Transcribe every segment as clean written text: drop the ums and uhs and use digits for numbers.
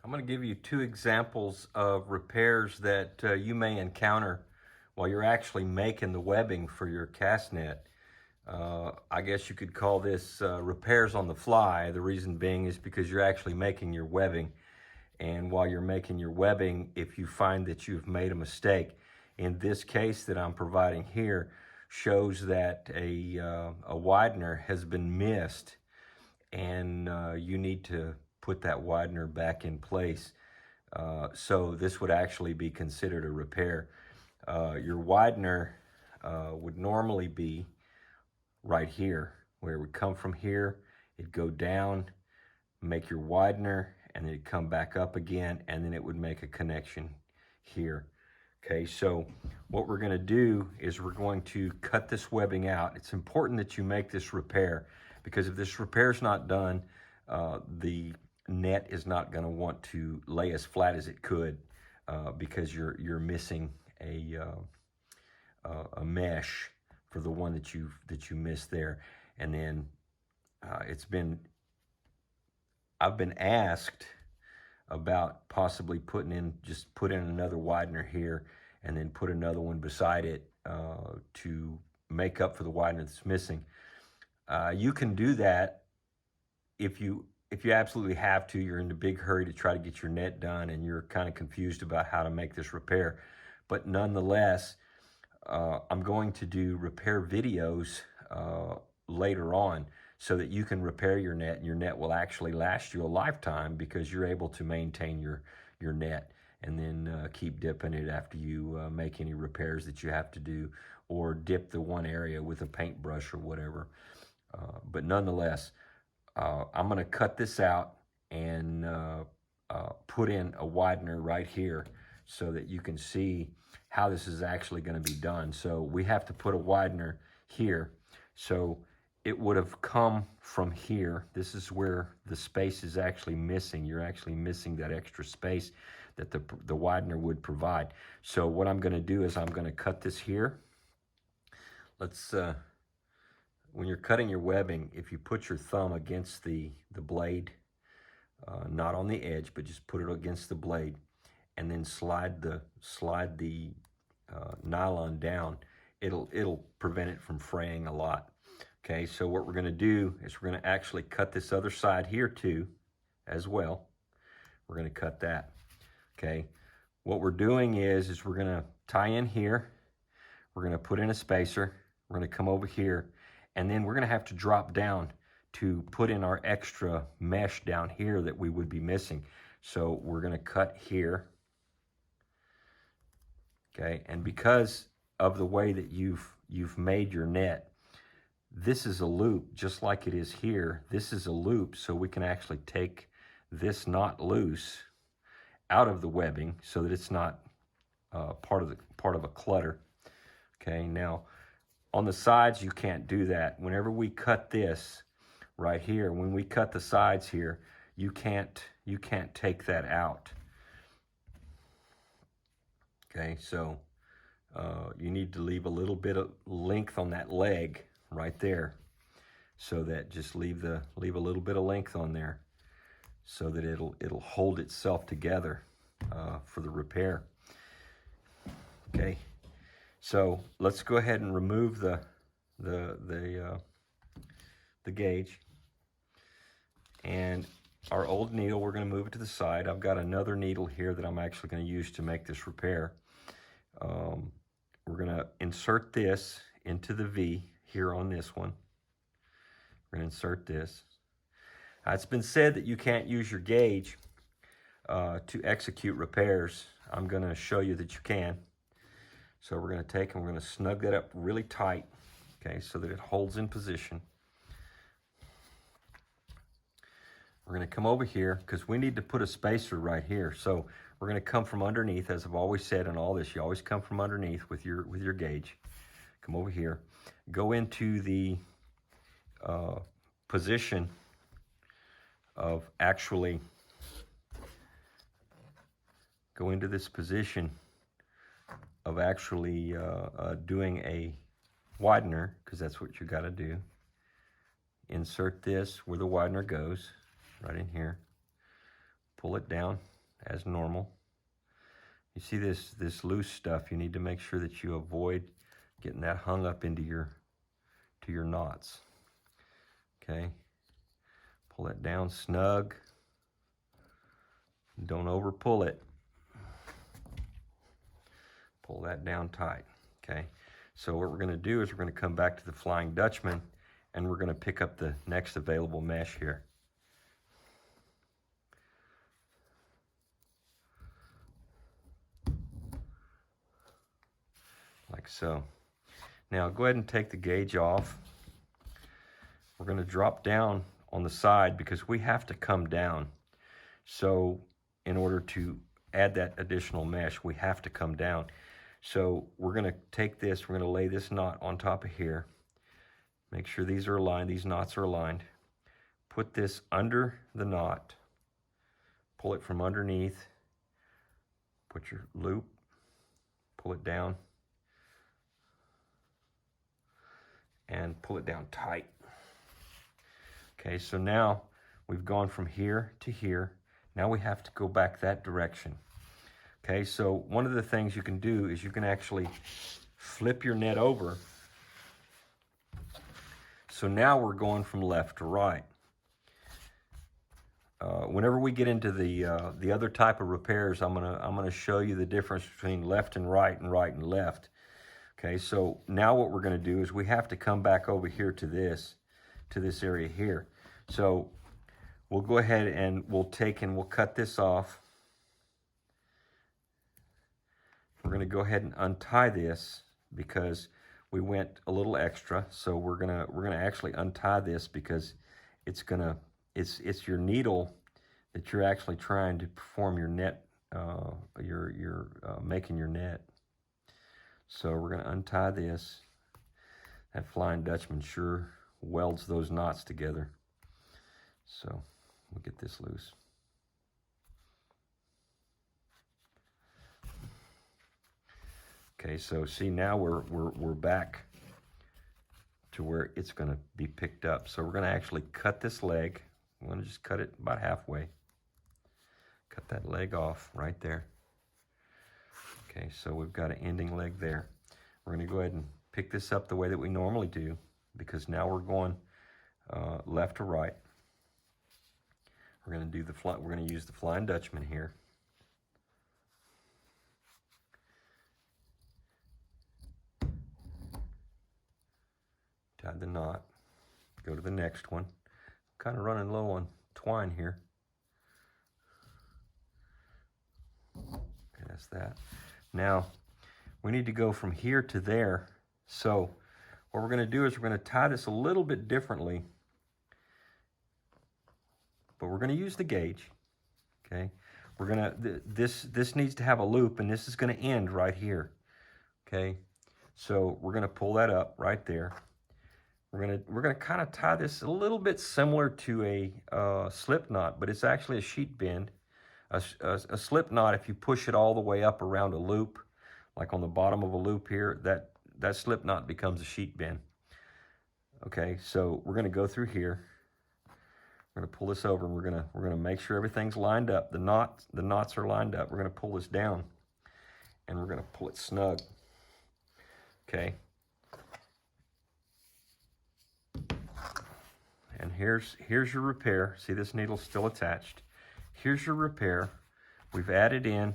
I'm going to give you two examples of repairs that you may encounter while you're actually making the webbing for your cast net. I guess you could call this repairs on the fly. The reason being is because you're actually making your webbing. And while you're making your webbing, if you find that you've made a mistake, in this case that I'm providing here shows that a widener has been missed, and you need to put that widener back in place. So this would actually be considered a repair. Your widener would normally be right here, where it would come from here, it'd go down, make your widener, and then it'd come back up again, and then it would make a connection here. Okay, so what we're going to do is we're going to cut this webbing out. It's important that you make this repair, because if this repair is not done, the net is not going to want to lay as flat as it could, because you're missing a mesh for the one that you missed there. And then I've been asked about possibly put in another widener here and then put another one beside it to make up for the widener that's missing. You can do that if you absolutely have to. You're in a big hurry to try to get your net done and you're kind of confused about how to make this repair. But nonetheless, I'm going to do repair videos later on so that you can repair your net, and your net will actually last you a lifetime because you're able to maintain your net and then keep dipping it after you make any repairs that you have to do, or dip the one area with a paintbrush or whatever. But nonetheless, I'm going to cut this out and put in a widener right here so that you can see how this is actually going to be done. So we have to put a widener here. So it would have come from here. This is where the space is actually missing. You're actually missing that extra space that the widener would provide. So what I'm going to do is I'm going to cut this here. Let's when you're cutting your webbing, if you put your thumb against the blade, not on the edge, but just put it against the blade, and then slide the nylon down, it'll prevent it from fraying a lot. Okay, so what we're going to do is we're going to actually cut this other side here too, as well. We're going to cut that. Okay, what we're doing is we're going to tie in here. We're going to put in a spacer. We're going to come over here, and then we're going to have to drop down to put in our extra mesh down here that we would be missing. So we're going to cut here. Okay, and because of the way that you've made your net, this is a loop just like it is here. This is a loop, so we can actually take this knot loose out of the webbing so that it's not part of a clutter. Okay, now on the sides you can't do that. Whenever we cut this right here, when we cut the sides here, you can't take that out. Okay, so you need to leave a little bit of length on that leg right there, so that just leave a little bit of length on there so that it'll hold itself together for the repair. Okay, so let's go ahead and remove the gauge, and our old needle, we're going to move it to the side. I've got another needle here that I'm actually going to use to make this repair. We're going to insert this into the V here on this one. We're going to insert this. It's been said that you can't use your gauge to execute repairs. I'm going to show you that you can. So we're going to take and we're going to snug that up really tight, okay, so that it holds in position. We're going to come over here because we need to put a spacer right here. So we're going to come from underneath, as I've always said in all this. You always come from underneath with your gauge. Come over here. Go into the position of actually doing a widener, because that's what you got to do. Insert this where the widener goes, right in here. Pull it down as normal. You see this loose stuff, you need to make sure that you avoid getting that hung up into your knots. Okay, pull that down snug. Don't over pull it. Pull that down tight. Okay, so what we're going to do is we're going to come back to the Flying Dutchman, and we're going to pick up the next available mesh here. Like so. Now go ahead and take the gauge off. We're going to drop down on the side because we have to come down. So in order to add that additional mesh, we have to come down. So we're going to take this, we're going to lay this knot on top of here. Make sure these are aligned, these knots are aligned. Put this under the knot. Pull it from underneath. Put your loop, pull it down, and pull it down tight. Okay, so now we've gone from here to here. Now we have to go back that direction. Okay, so one of the things you can do is you can actually flip your net over. So now we're going from left to right. Whenever we get into the other type of repairs, I'm gonna show you the difference between left and right and left. Okay, so now what we're gonna do is we have to come back over here to this area here. So we'll go ahead and we'll cut this off. We're going to go ahead and untie this because we went a little extra. So we're gonna actually untie this because it's your needle that you're actually trying to perform your net, making your net. So we're going to untie this. That Flying Dutchman sure welds those knots together. So we'll get this loose. Okay, so see now we're back to where it's going to be picked up. So we're going to actually cut this leg. I'm going to just cut it about halfway. Cut that leg off right there. Okay, so we've got an ending leg there. We're going to go ahead and pick this up the way that we normally do because now we're going left to right. We're going to use the Flying Dutchman here. Tie the knot. Go to the next one. Kind of running low on twine here. Okay, that's that. Now, we need to go from here to there. So, what we're going to do is we're going to tie this a little bit differently. But we're going to use the gauge. Okay? We're going to this needs to have a loop, and this is going to end right here. Okay? So, we're going to pull that up right there. We're gonna kind of tie this a little bit similar to a slip knot, but it's actually a sheet bend. A slip knot, if you push it all the way up around a loop, like on the bottom of a loop here, that slip knot becomes a sheet bend. Okay, so we're gonna go through here. We're gonna pull this over, and we're gonna make sure everything's lined up. The knots are lined up. We're gonna pull this down, and we're gonna pull it snug. Okay. And here's your repair. See, this needle's still attached. Here's your repair. We've added in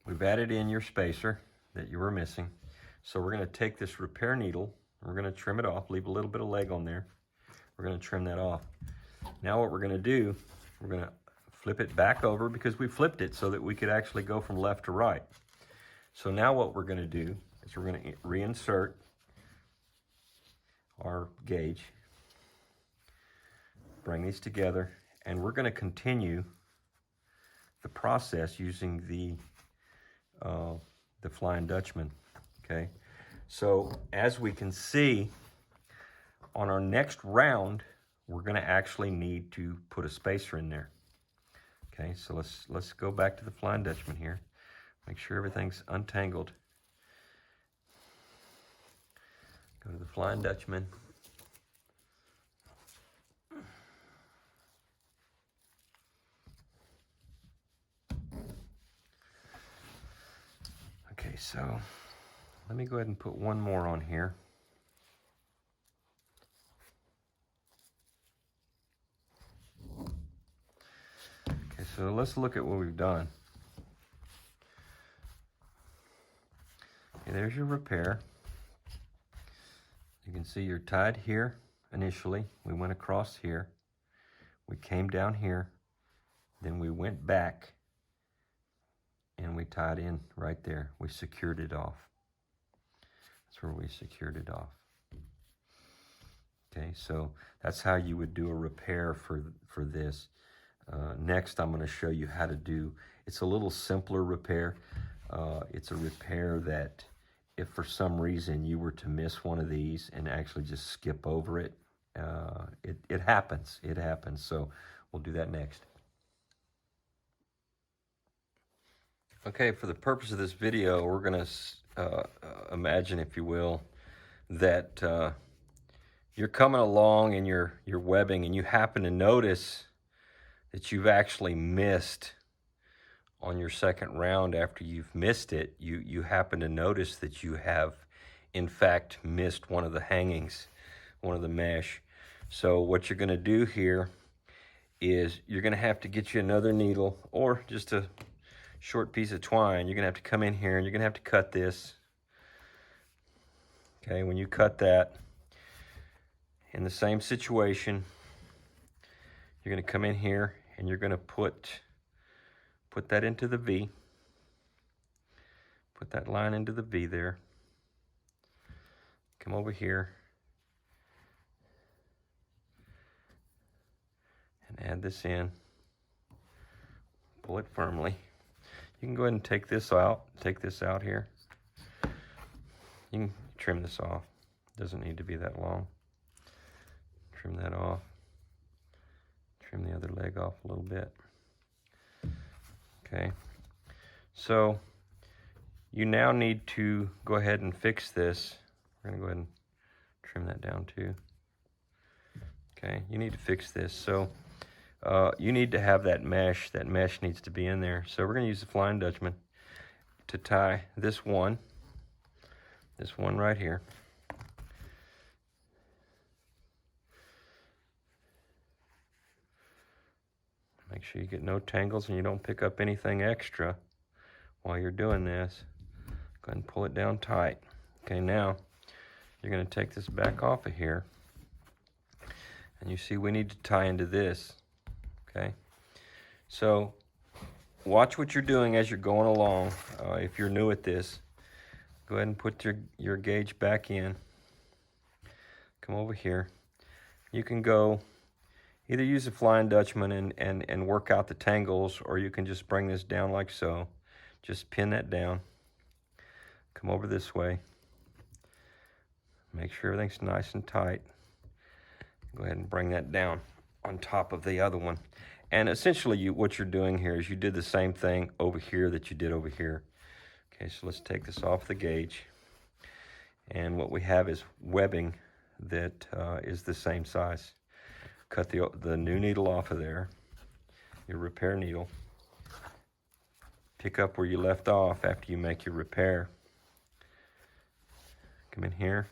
your spacer that you were missing. So we're going to take this repair needle, and we're going to trim it off, leave a little bit of leg on there. We're going to trim that off. Now what we're going to do, we're going to flip it back over because we flipped it so that we could actually go from left to right. So now what we're going to do is we're going to reinsert our gauge, bring these together, and we're going to continue the process using the Flying Dutchman. Okay, so as we can see, on our next round, we're going to actually need to put a spacer in there. Okay, so let's go back to the Flying Dutchman here. Make sure everything's untangled. Go to the Flying Dutchman. Okay, so let me go ahead and put one more on here. Okay, so let's look at what we've done. Okay, there's your repair. You can see you're tied here initially. We went across here. We came down here. Then we went back and we tied in right there. We secured it off. That's where we secured it off. Okay, so that's how you would do a repair for this. Next, I'm going to show you how to do, it's a little simpler repair. It's a repair that if for some reason you were to miss one of these and actually just skip over it, it happens. It happens. So we'll do that next. Okay, for the purpose of this video, we're going to imagine, if you will, that you're coming along and you're webbing and you happen to notice that you've actually missed on your second round. After you've missed it, you happen to notice that you have in fact missed one of the hangings, one of the mesh. So what you're going to do here is you're going to have to get you another needle or just a short piece of twine. You're going to have to come in here and you're going to have to cut this. Okay, when you cut that, in the same situation, you're going to come in here and you're going to put that into the V. Put that line into the V there. Come over here and add this in. Pull it firmly. You can go ahead and take this out here. You can trim this off. Doesn't need to be that long. Trim that off. Trim the other leg off a little bit. Okay. So you now need to go ahead and fix this. We're going to go ahead and trim that down too. Okay. You need to fix this. So you need to have that mesh. That mesh needs to be in there. So we're going to use the Flying Dutchman to tie this one right here. Make sure you get no tangles and you don't pick up anything extra while you're doing this. Go ahead and pull it down tight. Okay, now you're going to take this back off of here. And you see we need to tie into this. Okay, so watch what you're doing as you're going along. If you're new at this, go ahead and put your gauge back in. Come over here. You can go either use the Flying Dutchman and work out the tangles, or you can just bring this down like so. Just pin that down. Come over this way. Make sure everything's nice and tight. Go ahead and bring that down on top of the other one. And essentially what you're doing here is you did the same thing over here that you did over here. Okay, so let's take this off the gauge. And what we have is webbing that is the same size. Cut the new needle off of there, your repair needle. Pick up where you left off after you make your repair. Come in here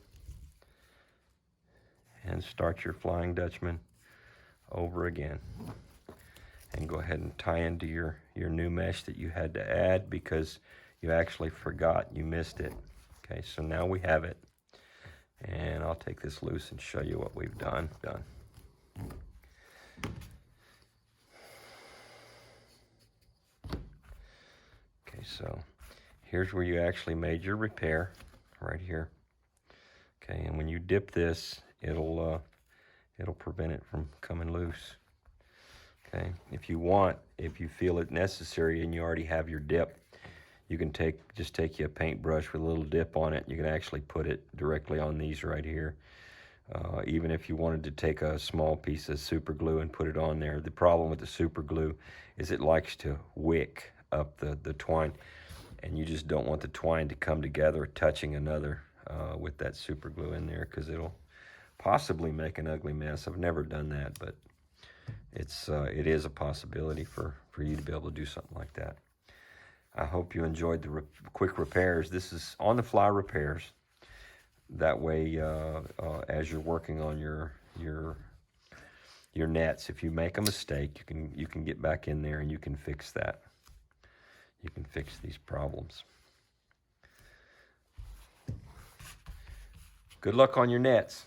and start your Flying Dutchman over again. And go ahead and tie into your new mesh that you had to add because you actually forgot, you missed it. Okay, so now we have it. And I'll take this loose and show you what we've done. Okay, so here's where you actually made your repair, right here. Okay, and when you dip this, it'll prevent it from coming loose. Okay, if you feel it necessary and you already have your dip, you can just take you a paintbrush with a little dip on it. You can actually put it directly on these right here. Even if you wanted to take a small piece of super glue and put it on there. The problem with the super glue is it likes to wick up the twine, and you just don't want the twine to come together touching another with that super glue in there, because it'll possibly make an ugly mess. I've never done that, but it is a possibility for you to be able to do something like that. I hope you enjoyed the quick repairs. This is on-the-fly repairs. That way, as you're working on your nets, if you make a mistake, you can get back in there and you can fix that. You can fix these problems. Good luck on your nets.